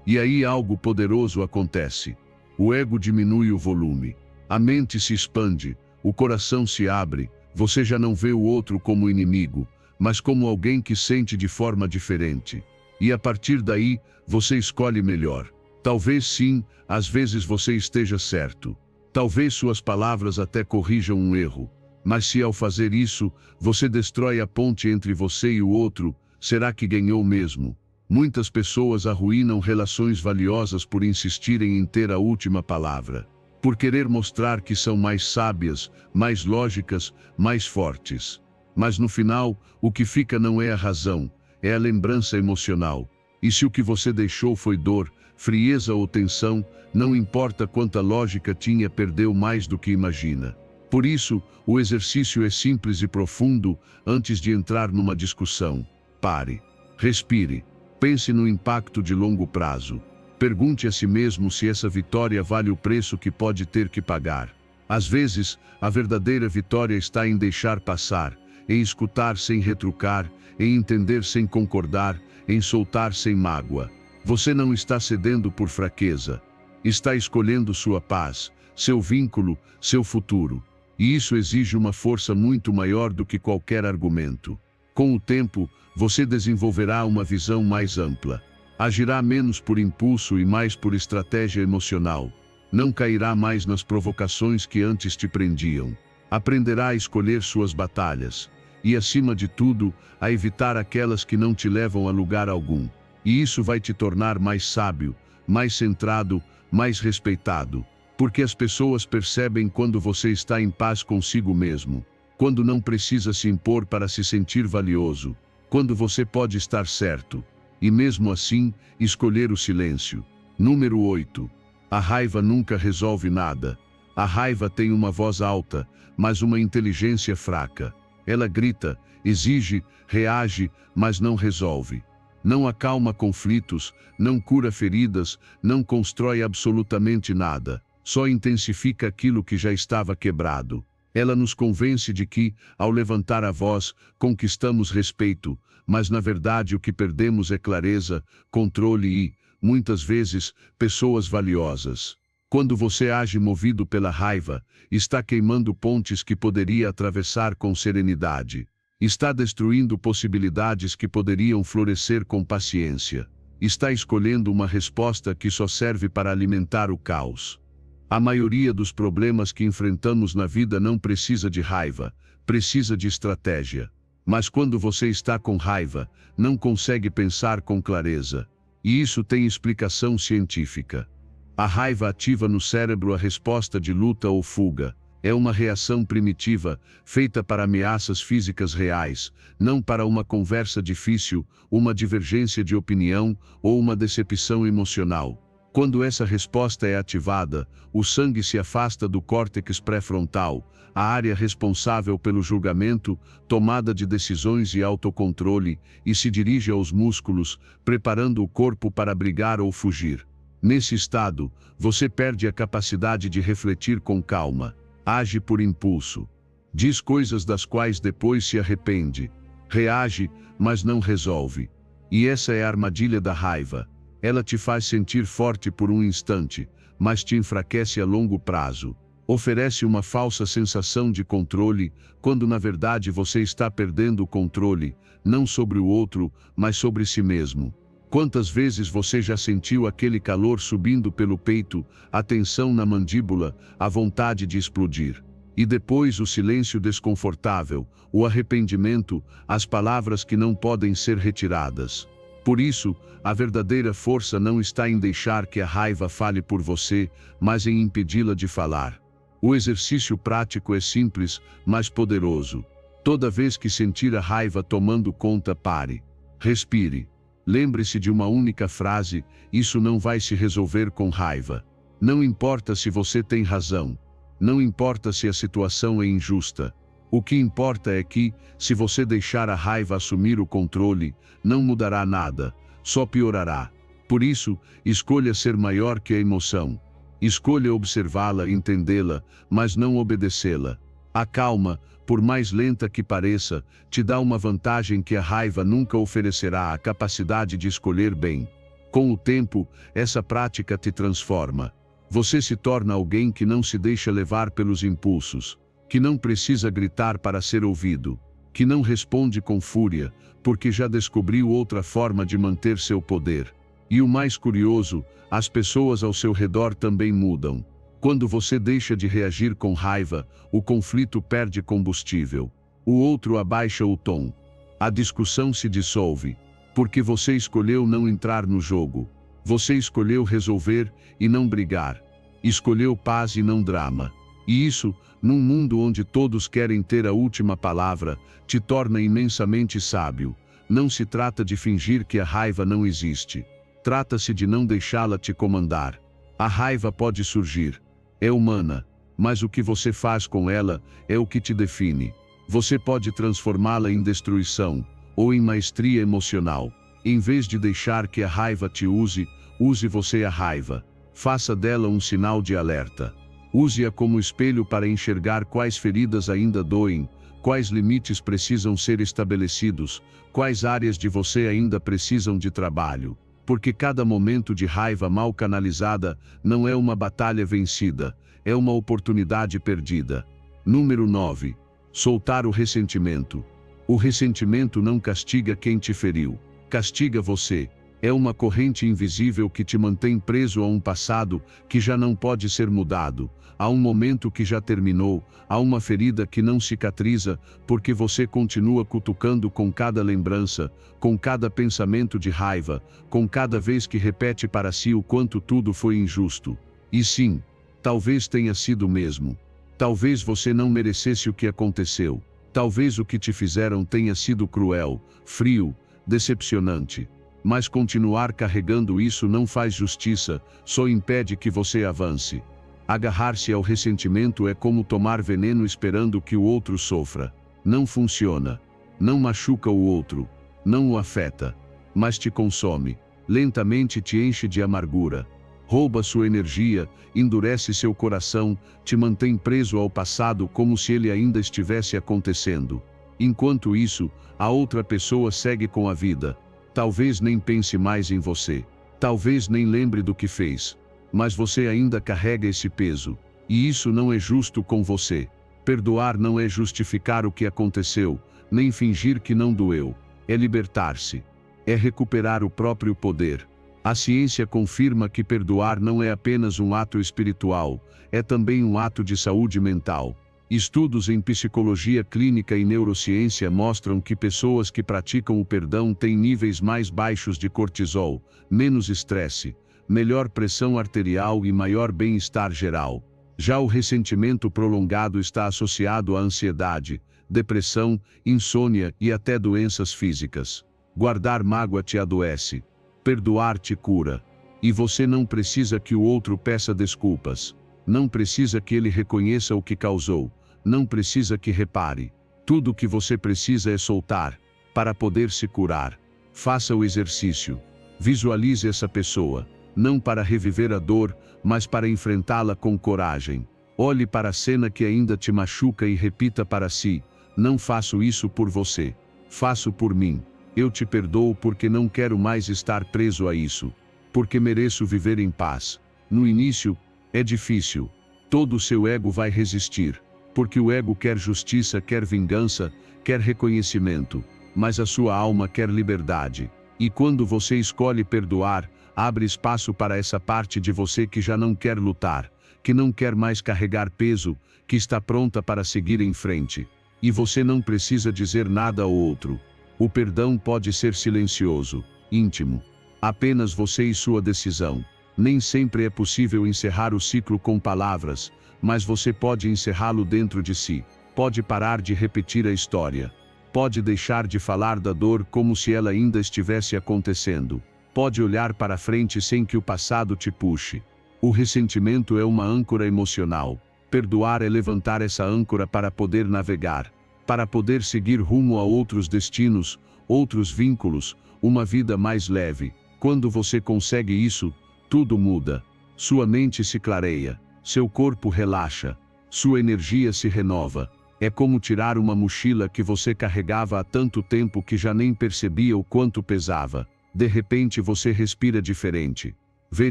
E aí algo poderoso acontece. O ego diminui o volume. A mente se expande, o coração se abre, você já não vê o outro como inimigo, mas como alguém que sente de forma diferente. E a partir daí, você escolhe melhor. Talvez sim, às vezes você esteja certo. Talvez suas palavras até corrijam um erro, mas se ao fazer isso, você destrói a ponte entre você e o outro, será que ganhou mesmo? Muitas pessoas arruinam relações valiosas por insistirem em ter a última palavra. por querer mostrar que são mais sábias, mais lógicas, mais fortes. Mas no final, o que fica não é a razão, é a lembrança emocional. E se o que você deixou foi dor, frieza ou tensão, não importa quanta lógica tinha, perdeu mais do que imagina. Por isso, o exercício é simples e profundo. Antes de entrar numa discussão, pare, respire, pense no impacto de longo prazo. Pergunte a si mesmo se essa vitória vale o preço que pode ter que pagar. Às vezes, a verdadeira vitória está em deixar passar, em escutar sem retrucar, em entender sem concordar, em soltar sem mágoa. Você não está cedendo por fraqueza. Está escolhendo sua paz, seu vínculo, seu futuro. E isso exige uma força muito maior do que qualquer argumento. Com o tempo, você desenvolverá uma visão mais ampla. Agirá menos por impulso e mais por estratégia emocional. Não cairá mais nas provocações que antes te prendiam. Aprenderá a escolher suas batalhas. E, acima de tudo, a evitar aquelas que não te levam a lugar algum. E isso vai te tornar mais sábio, mais centrado, mais respeitado. Porque as pessoas percebem quando você está em paz consigo mesmo. Quando não precisa se impor para se sentir valioso. Quando você pode estar certo. E mesmo assim, escolher o silêncio. Número 8. A raiva nunca resolve nada. A raiva tem uma voz alta, mas uma inteligência fraca. Ela grita, exige, reage, mas não resolve. Não acalma conflitos, não cura feridas, não constrói absolutamente nada. Só intensifica aquilo que já estava quebrado. Ela nos convence de que, ao levantar a voz, conquistamos respeito, mas na verdade o que perdemos é clareza, controle e, muitas vezes, pessoas valiosas. Quando você age movido pela raiva, está queimando pontes que poderia atravessar com serenidade. Está destruindo possibilidades que poderiam florescer com paciência. Está escolhendo uma resposta que só serve para alimentar o caos. A maioria dos problemas que enfrentamos na vida não precisa de raiva, precisa de estratégia. Mas quando você está com raiva, não consegue pensar com clareza. E isso tem explicação científica. A raiva ativa no cérebro a resposta de luta ou fuga. É uma reação primitiva, feita para ameaças físicas reais, não para uma conversa difícil, uma divergência de opinião ou uma decepção emocional. Quando essa resposta é ativada, o sangue se afasta do córtex pré-frontal, a área responsável pelo julgamento, tomada de decisões e autocontrole, e se dirige aos músculos, preparando o corpo para brigar ou fugir. Nesse estado, você perde a capacidade de refletir com calma, age por impulso, diz coisas das quais depois se arrepende, reage, mas não resolve. E essa é a armadilha da raiva. Ela te faz sentir forte por um instante, mas te enfraquece a longo prazo. Oferece uma falsa sensação de controle, quando na verdade você está perdendo o controle, não sobre o outro, mas sobre si mesmo. Quantas vezes você já sentiu aquele calor subindo pelo peito, a tensão na mandíbula, a vontade de explodir? E depois o silêncio desconfortável, o arrependimento, as palavras que não podem ser retiradas. Por isso, a verdadeira força não está em deixar que a raiva fale por você, mas em impedi-la de falar. O exercício prático é simples, mas poderoso. Toda vez que sentir a raiva tomando conta, pare. Respire. Lembre-se de uma única frase: isso não vai se resolver com raiva. Não importa se você tem razão. Não importa se a situação é injusta. O que importa é que, se você deixar a raiva assumir o controle, não mudará nada, só piorará. Por isso, escolha ser maior que a emoção. Escolha observá-la, entendê-la, mas não obedecê-la. A calma, por mais lenta que pareça, te dá uma vantagem que a raiva nunca oferecerá: a capacidade de escolher bem. Com o tempo, essa prática te transforma. Você se torna alguém que não se deixa levar pelos impulsos, que não precisa gritar para ser ouvido, que não responde com fúria, porque já descobriu outra forma de manter seu poder. E o mais curioso, as pessoas ao seu redor também mudam. Quando você deixa de reagir com raiva, o conflito perde combustível. O outro abaixa o tom. A discussão se dissolve, porque você escolheu não entrar no jogo. Você escolheu resolver e não brigar. Escolheu paz e não drama. E isso, num mundo onde todos querem ter a última palavra, te torna imensamente sábio. Não se trata de fingir que a raiva não existe. Trata-se de não deixá-la te comandar. A raiva pode surgir. É humana. Mas o que você faz com ela é o que te define. Você pode transformá-la em destruição ou em maestria emocional. Em vez de deixar que a raiva te use, use você a raiva. Faça dela um sinal de alerta. Use-a como espelho para enxergar quais feridas ainda doem, quais limites precisam ser estabelecidos, quais áreas de você ainda precisam de trabalho. Porque cada momento de raiva mal canalizada não é uma batalha vencida, é uma oportunidade perdida. Número 9. Soltar o ressentimento. O ressentimento não castiga quem te feriu, castiga você. É uma corrente invisível que te mantém preso a um passado que já não pode ser mudado, a um momento que já terminou, a uma ferida que não cicatriza, porque você continua cutucando com cada lembrança, com cada pensamento de raiva, com cada vez que repete para si o quanto tudo foi injusto. E sim, talvez tenha sido mesmo. Talvez você não merecesse o que aconteceu. Talvez o que te fizeram tenha sido cruel, frio, decepcionante. Mas continuar carregando isso não faz justiça, só impede que você avance. Agarrar-se ao ressentimento é como tomar veneno esperando que o outro sofra. Não funciona. Não machuca o outro. Não o afeta. Mas te consome. Lentamente te enche de amargura. Rouba sua energia, endurece seu coração, te mantém preso ao passado como se ele ainda estivesse acontecendo. Enquanto isso, a outra pessoa segue com a vida. Talvez nem pense mais em você. Talvez nem lembre do que fez. Mas você ainda carrega esse peso. E isso não é justo com você. Perdoar não é justificar o que aconteceu, nem fingir que não doeu. É libertar-se. É recuperar o próprio poder. A ciência confirma que perdoar não é apenas um ato espiritual, é também um ato de saúde mental. Estudos em psicologia clínica e neurociência mostram que pessoas que praticam o perdão têm níveis mais baixos de cortisol, menos estresse, melhor pressão arterial e maior bem-estar geral. Já o ressentimento prolongado está associado à ansiedade, depressão, insônia e até doenças físicas. Guardar mágoa te adoece. Perdoar te cura. E você não precisa que o outro peça desculpas. Não precisa que ele reconheça o que causou. Não precisa que repare. Tudo o que você precisa é soltar, para poder se curar. Faça o exercício. Visualize essa pessoa, não para reviver a dor, mas para enfrentá-la com coragem. Olhe para a cena que ainda te machuca e repita para si: não faço isso por você. Faço por mim. Eu te perdoo porque não quero mais estar preso a isso. Porque mereço viver em paz. No início, é difícil. Todo o seu ego vai resistir. Porque o ego quer justiça, quer vingança, quer reconhecimento. Mas a sua alma quer liberdade. E quando você escolhe perdoar, abre espaço para essa parte de você que já não quer lutar, que não quer mais carregar peso, que está pronta para seguir em frente. E você não precisa dizer nada ao outro. O perdão pode ser silencioso, íntimo. Apenas você e sua decisão. Nem sempre é possível encerrar o ciclo com palavras, mas você pode encerrá-lo dentro de si. Pode parar de repetir a história. Pode deixar de falar da dor como se ela ainda estivesse acontecendo. Pode olhar para frente sem que o passado te puxe. O ressentimento é uma âncora emocional. Perdoar é levantar essa âncora para poder navegar, para poder seguir rumo a outros destinos, outros vínculos, uma vida mais leve. Quando você consegue isso, tudo muda. Sua mente se clareia, seu corpo relaxa, sua energia se renova. É como tirar uma mochila que você carregava há tanto tempo que já nem percebia o quanto pesava. De repente você respira diferente, vê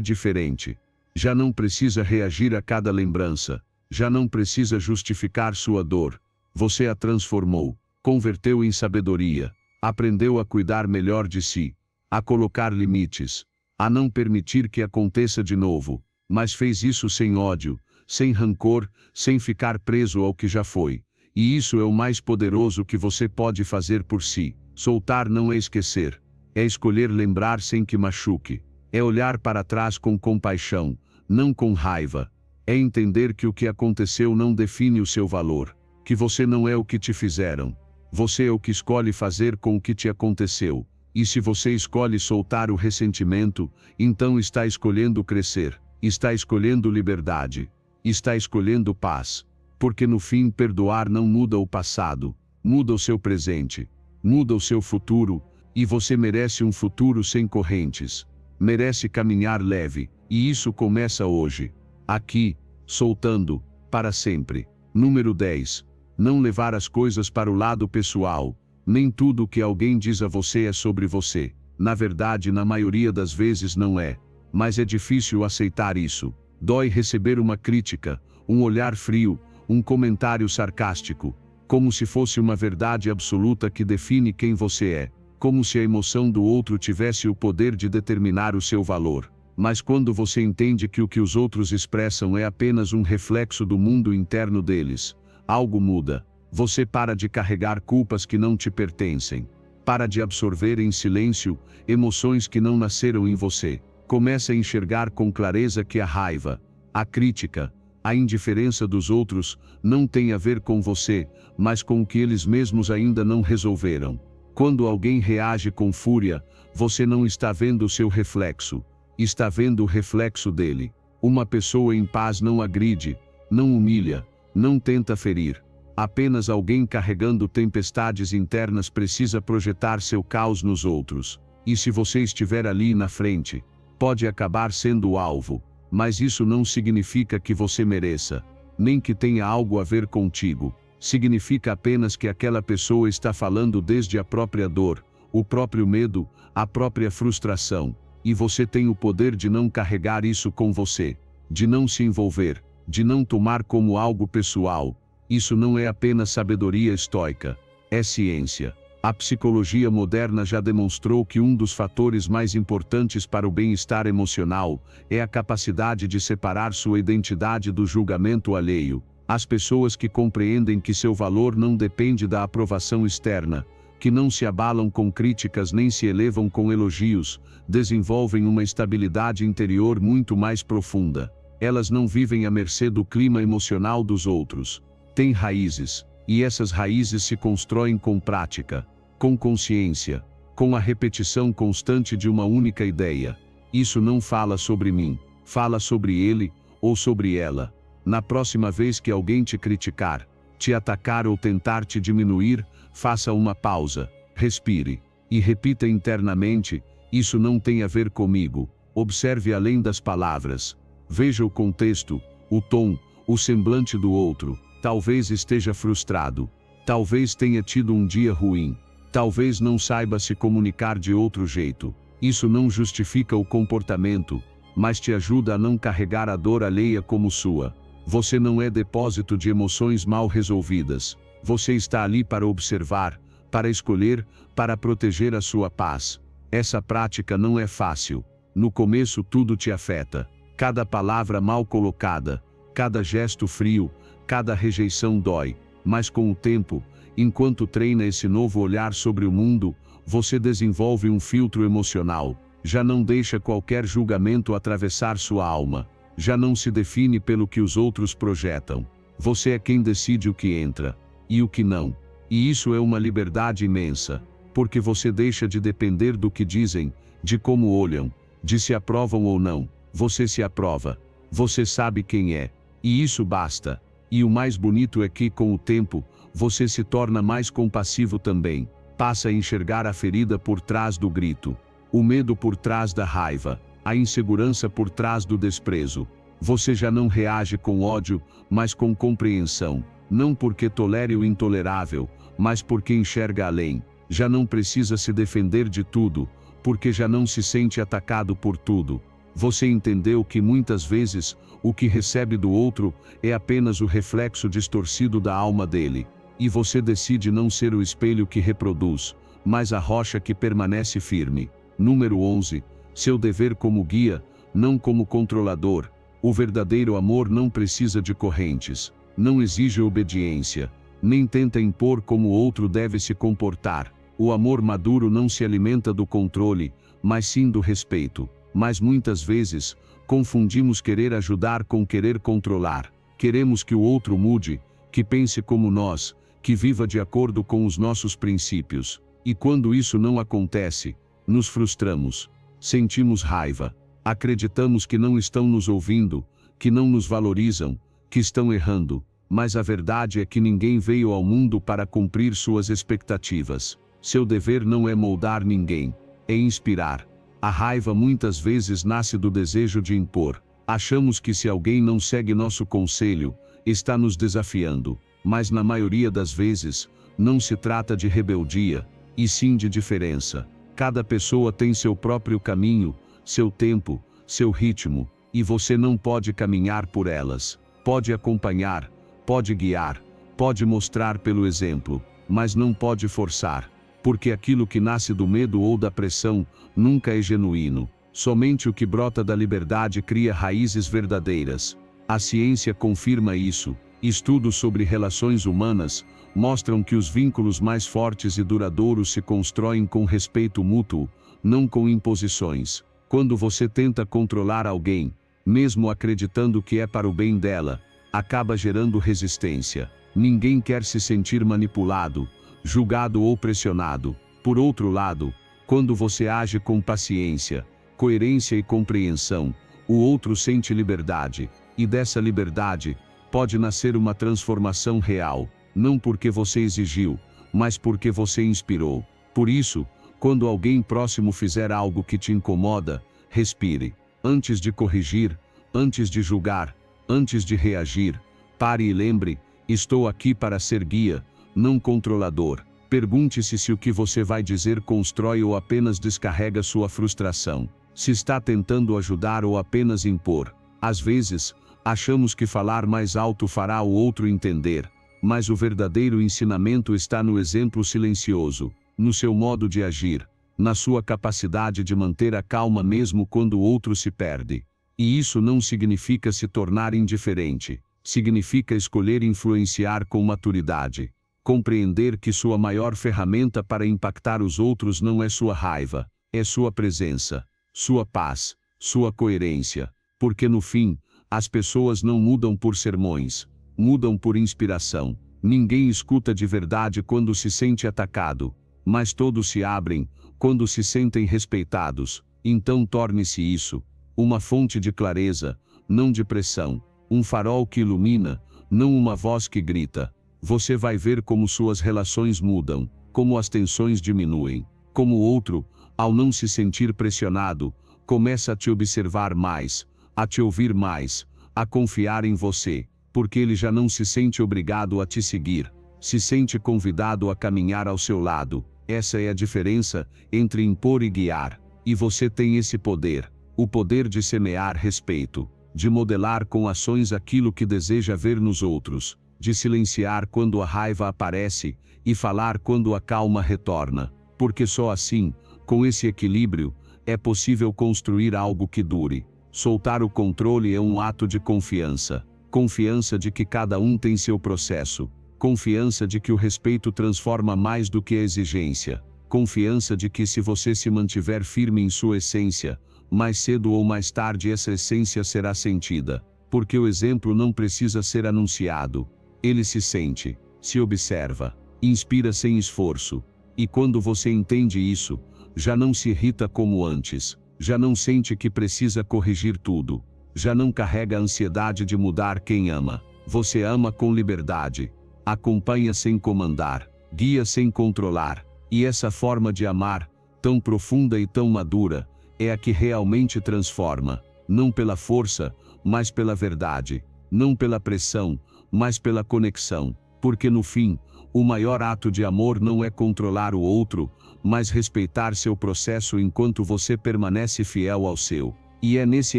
diferente. Já não precisa reagir a cada lembrança, já não precisa justificar sua dor. Você a transformou, converteu em sabedoria, aprendeu a cuidar melhor de si, a colocar limites, a não permitir que aconteça de novo, mas fez isso sem ódio, sem rancor, sem ficar preso ao que já foi. E isso é o mais poderoso que você pode fazer por si. Soltar não é esquecer. É escolher lembrar sem que machuque. É olhar para trás com compaixão, não com raiva. É entender que o que aconteceu não define o seu valor, que você não é o que te fizeram. Você é o que escolhe fazer com o que te aconteceu. E se você escolhe soltar o ressentimento, então está escolhendo crescer, está escolhendo liberdade, está escolhendo paz. Porque no fim perdoar não muda o passado, muda o seu presente, muda o seu futuro, e você merece um futuro sem correntes. Merece caminhar leve, e isso começa hoje. Aqui, soltando, para sempre. Número 10. Não levar as coisas para o lado pessoal. Nem tudo o que alguém diz a você é sobre você. Na verdade, na maioria das vezes não é. Mas é difícil aceitar isso. Dói receber uma crítica, um olhar frio, um comentário sarcástico. Como se fosse uma verdade absoluta que define quem você é. Como se a emoção do outro tivesse o poder de determinar o seu valor. Mas quando você entende que o que os outros expressam é apenas um reflexo do mundo interno deles, algo muda. Você para de carregar culpas que não te pertencem. Para de absorver em silêncio emoções que não nasceram em você. Começa a enxergar com clareza que a raiva, a crítica, a indiferença dos outros não tem a ver com você, mas com o que eles mesmos ainda não resolveram. Quando alguém reage com fúria, você não está vendo o seu reflexo. Está vendo o reflexo dele. Uma pessoa em paz não agride, não humilha, não tenta ferir. Apenas alguém carregando tempestades internas precisa projetar seu caos nos outros. E se você estiver ali na frente, pode acabar sendo o alvo, mas isso não significa que você mereça, nem que tenha algo a ver contigo. Significa apenas que aquela pessoa está falando desde a própria dor, o próprio medo, a própria frustração. E você tem o poder de não carregar isso com você, de não se envolver, de não tomar como algo pessoal. Isso não é apenas sabedoria estoica, é ciência. A psicologia moderna já demonstrou que um dos fatores mais importantes para o bem-estar emocional é a capacidade de separar sua identidade do julgamento alheio. As pessoas que compreendem que seu valor não depende da aprovação externa, que não se abalam com críticas nem se elevam com elogios, desenvolvem uma estabilidade interior muito mais profunda. Elas não vivem à mercê do clima emocional dos outros. Têm raízes, e essas raízes se constroem com prática, com consciência, com a repetição constante de uma única ideia. Isso não fala sobre mim, fala sobre ele ou sobre ela. Na próxima vez que alguém te criticar, te atacar ou tentar te diminuir, faça uma pausa, respire e repita internamente: isso não tem a ver comigo. Observe além das palavras. Veja o contexto, o tom, o semblante do outro. Talvez esteja frustrado. Talvez tenha tido um dia ruim. Talvez não saiba se comunicar de outro jeito. Isso não justifica o comportamento, mas te ajuda a não carregar a dor alheia como sua. Você não é depósito de emoções mal resolvidas. Você está ali para observar, para escolher, para proteger a sua paz. Essa prática não é fácil. No começo tudo te afeta. Cada palavra mal colocada, cada gesto frio, cada rejeição dói. Mas com o tempo, enquanto treina esse novo olhar sobre o mundo, você desenvolve um filtro emocional. Já não deixa qualquer julgamento atravessar sua alma. Já não se define pelo que os outros projetam. Você é quem decide o que entra e o que não. E isso é uma liberdade imensa, porque você deixa de depender do que dizem, de como olham, de se aprovam ou não. Você se aprova. Você sabe quem é. E isso basta. E o mais bonito é que, com o tempo, você se torna mais compassivo também. Passa a enxergar a ferida por trás do grito, o medo por trás da raiva, a insegurança por trás do desprezo. Você já não reage com ódio, mas com compreensão. Não porque tolere o intolerável, mas porque enxerga além. Já não precisa se defender de tudo, porque já não se sente atacado por tudo. Você entendeu que muitas vezes, o que recebe do outro é apenas o reflexo distorcido da alma dele. E você decide não ser o espelho que reproduz, mas a rocha que permanece firme. Número 11. Seu dever como guia, não como controlador. O verdadeiro amor não precisa de correntes, não exige obediência, nem tenta impor como o outro deve se comportar. O amor maduro não se alimenta do controle, mas sim do respeito. Mas muitas vezes, Confundimos querer ajudar com querer controlar. Queremos que o outro mude, que pense como nós, que viva de acordo com os nossos princípios. E quando isso não acontece, nos frustramos. Sentimos raiva. Acreditamos que não estão nos ouvindo, que não nos valorizam, que estão errando. Mas a verdade é que ninguém veio ao mundo para cumprir suas expectativas. Seu dever não é moldar ninguém, é inspirar. A raiva muitas vezes nasce do desejo de impor. Achamos que se alguém não segue nosso conselho, está nos desafiando. Mas na maioria das vezes, não se trata de rebeldia, e sim de diferença. Cada pessoa tem seu próprio caminho, seu tempo, seu ritmo, e você não pode caminhar por elas. Pode acompanhar, pode guiar, pode mostrar pelo exemplo, mas não pode forçar. Porque aquilo que nasce do medo ou da pressão, nunca é genuíno. Somente o que brota da liberdade cria raízes verdadeiras. A ciência confirma isso. Estudos sobre relações humanas mostram que os vínculos mais fortes e duradouros se constroem com respeito mútuo, não com imposições. Quando você tenta controlar alguém, mesmo acreditando que é para o bem dela, acaba gerando resistência. Ninguém quer se sentir manipulado, julgado ou pressionado. Por outro lado, quando você age com paciência, coerência e compreensão, o outro sente liberdade, e dessa liberdade pode nascer uma transformação real, não porque você exigiu, mas porque você inspirou. Por isso, quando alguém próximo fizer algo que te incomoda, respire. Antes de corrigir, antes de julgar, antes de reagir, pare e lembre: estou aqui para ser guia, não controlador. Pergunte-se se o que você vai dizer constrói ou apenas descarrega sua frustração. Se está tentando ajudar ou apenas impor. Às vezes, achamos que falar mais alto fará o outro entender, mas o verdadeiro ensinamento está no exemplo silencioso, no seu modo de agir, na sua capacidade de manter a calma mesmo quando o outro se perde. E isso não significa se tornar indiferente, significa escolher influenciar com maturidade. Compreender que sua maior ferramenta para impactar os outros não é sua raiva, é sua presença, sua paz, sua coerência. Porque no fim, as pessoas não mudam por sermões, mudam por inspiração. Ninguém escuta de verdade quando se sente atacado, mas todos se abrem quando se sentem respeitados. Então torne-se isso uma fonte de clareza, não de pressão, um farol que ilumina, não uma voz que grita. Você vai ver como suas relações mudam, como as tensões diminuem, como o outro, ao não se sentir pressionado, começa a te observar mais, a te ouvir mais, a confiar em você, porque ele já não se sente obrigado a te seguir, se sente convidado a caminhar ao seu lado. Essa é a diferença entre impor e guiar, e você tem esse poder, o poder de semear respeito, de modelar com ações aquilo que deseja ver nos outros, de silenciar quando a raiva aparece e falar quando a calma retorna, porque só assim, com esse equilíbrio, é possível construir algo que dure. Soltar o controle é um ato de confiança. Confiança de que cada um tem seu processo. Confiança de que o respeito transforma mais do que a exigência. Confiança de que se você se mantiver firme em sua essência, mais cedo ou mais tarde essa essência será sentida. Porque o exemplo não precisa ser anunciado. Ele se sente, se observa, inspira sem esforço. E quando você entende isso, já não se irrita como antes. Já não sente que precisa corrigir tudo. Já não carrega a ansiedade de mudar quem ama. Você ama com liberdade. Acompanha sem comandar. Guia sem controlar. E essa forma de amar, tão profunda e tão madura, é a que realmente transforma. Não pela força, mas pela verdade. Não pela pressão, mas pela conexão. Porque no fim, o maior ato de amor não é controlar o outro, mas respeitar seu processo enquanto você permanece fiel ao seu. E é nesse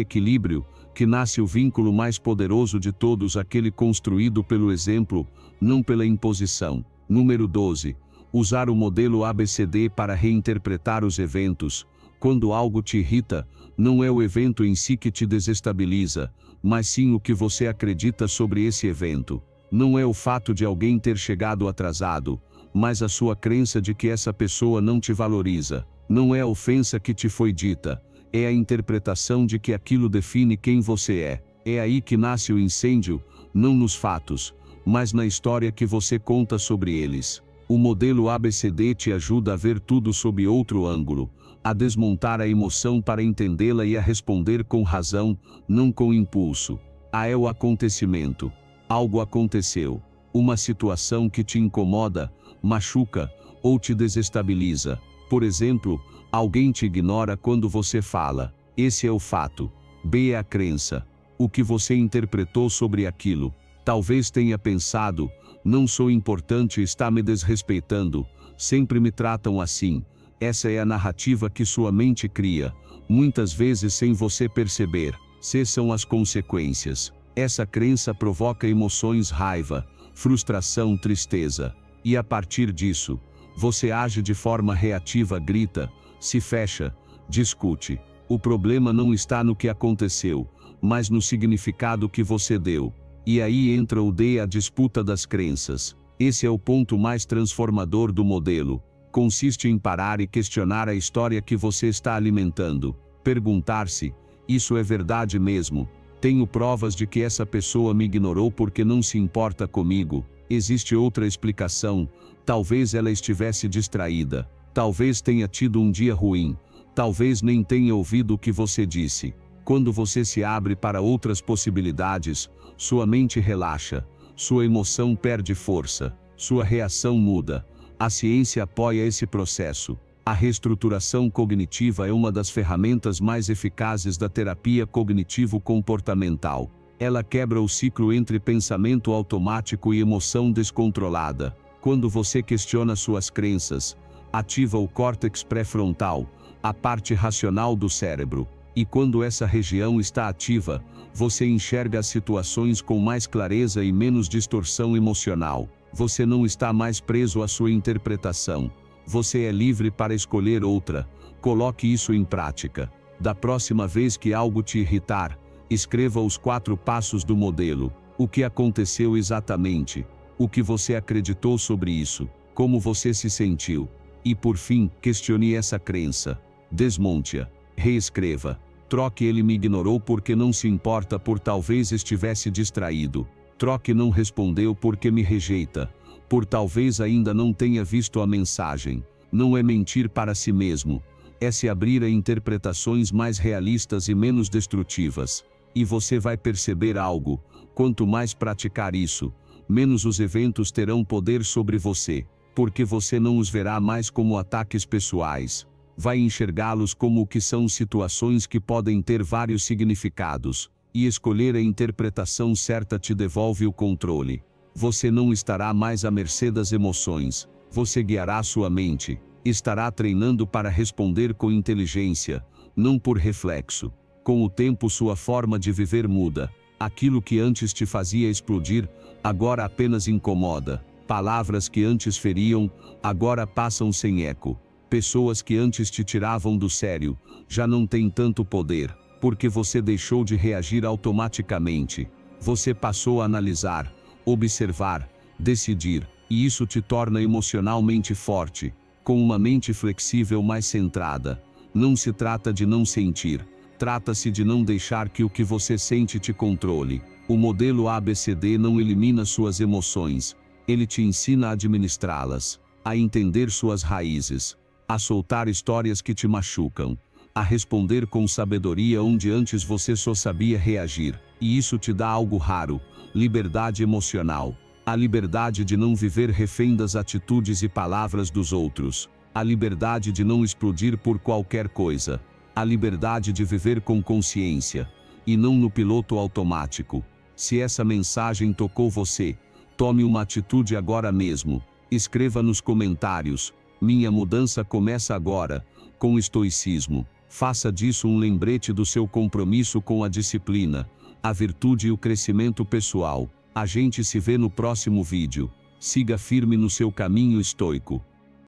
equilíbrio que nasce o vínculo mais poderoso de todos, aquele construído pelo exemplo, não pela imposição. Número 12. Usar o modelo ABCD para reinterpretar os eventos. Quando algo te irrita, não é o evento em si que te desestabiliza, mas sim o que você acredita sobre esse evento. Não é o fato de alguém ter chegado atrasado, mas a sua crença de que essa pessoa não te valoriza. Não é a ofensa que te foi dita, É a interpretação de que aquilo define quem você é. É aí que nasce o incêndio, não nos fatos, mas na história que você conta sobre eles. O modelo ABCD te ajuda a ver tudo sob outro ângulo, a desmontar a emoção para entendê-la e a responder com razão, não com impulso. A é o acontecimento. Algo aconteceu. Uma situação que te incomoda, machuca ou te desestabiliza. Por exemplo, alguém te ignora quando você fala. Esse é o fato. B é a crença. O que você interpretou sobre aquilo. Talvez tenha pensado, não sou importante e está me desrespeitando, sempre me tratam assim. Essa é a narrativa que sua mente cria, muitas vezes sem você perceber. C são as consequências. Essa crença provoca emoções raiva, frustração, tristeza. E a partir disso, você age de forma reativa, grita, se fecha, discute. O problema não está no que aconteceu, mas no significado que você deu. E aí entra o D, a disputa das crenças. Esse é o ponto mais transformador do modelo. Consiste em parar e questionar a história que você está alimentando. Perguntar-se: isso é verdade mesmo? Tenho provas de que essa pessoa me ignorou porque não se importa comigo? Existe outra explicação? Talvez ela estivesse distraída. Talvez tenha tido um dia ruim. Talvez nem tenha ouvido o que você disse. Quando você se abre para outras possibilidades, sua mente relaxa, sua emoção perde força, sua reação muda. A ciência apoia esse processo. A reestruturação cognitiva é uma das ferramentas mais eficazes da terapia cognitivo-comportamental. Ela quebra o ciclo entre pensamento automático e emoção descontrolada. Quando você questiona suas crenças, ativa o córtex pré-frontal, a parte racional do cérebro. E quando essa região está ativa, você enxerga as situações com mais clareza e menos distorção emocional. Você não está mais preso à sua interpretação. Você é livre para escolher outra. Coloque isso em prática. Da próxima vez que algo te irritar, escreva os 4 passos do modelo. O que aconteceu exatamente? O que você acreditou sobre isso? Como você se sentiu? E por fim, questione essa crença. Desmonte-a. Reescreva. Troque: ele me ignorou porque não se importa, por talvez estivesse distraído. Troque: não respondeu porque me rejeita, por talvez ainda não tenha visto a mensagem. Não é mentir para si mesmo. É se abrir a interpretações mais realistas e menos destrutivas. E você vai perceber algo: quanto mais praticar isso, menos os eventos terão poder sobre você, porque você não os verá mais como ataques pessoais. Vai enxergá-los como o que são: situações que podem ter vários significados, e escolher a interpretação certa te devolve o controle. Você não estará mais à mercê das emoções, você guiará sua mente, estará treinando para responder com inteligência, não por reflexo. Com o tempo sua forma de viver muda. Aquilo que antes te fazia explodir, agora apenas incomoda. Palavras que antes feriam, agora passam sem eco. Pessoas que antes te tiravam do sério, já não têm tanto poder, porque você deixou de reagir automaticamente. Você passou a analisar, observar, decidir, e isso te torna emocionalmente forte, com uma mente flexível mais centrada. Não se trata de não sentir, trata-se de não deixar que o que você sente te controle. O modelo ABCD não elimina suas emoções, ele te ensina a administrá-las, a entender suas raízes, a soltar histórias que te machucam, a responder com sabedoria onde antes você só sabia reagir. E isso te dá algo raro: liberdade emocional. A liberdade de não viver refém das atitudes e palavras dos outros. A liberdade de não explodir por qualquer coisa. A liberdade de viver com consciência, e não no piloto automático. Se essa mensagem tocou você, tome uma atitude agora mesmo. Escreva nos comentários: minha mudança começa agora, com estoicismo. Faça disso um lembrete do seu compromisso com a disciplina, a virtude e o crescimento pessoal. A gente se vê no próximo vídeo. Siga firme no seu caminho estoico.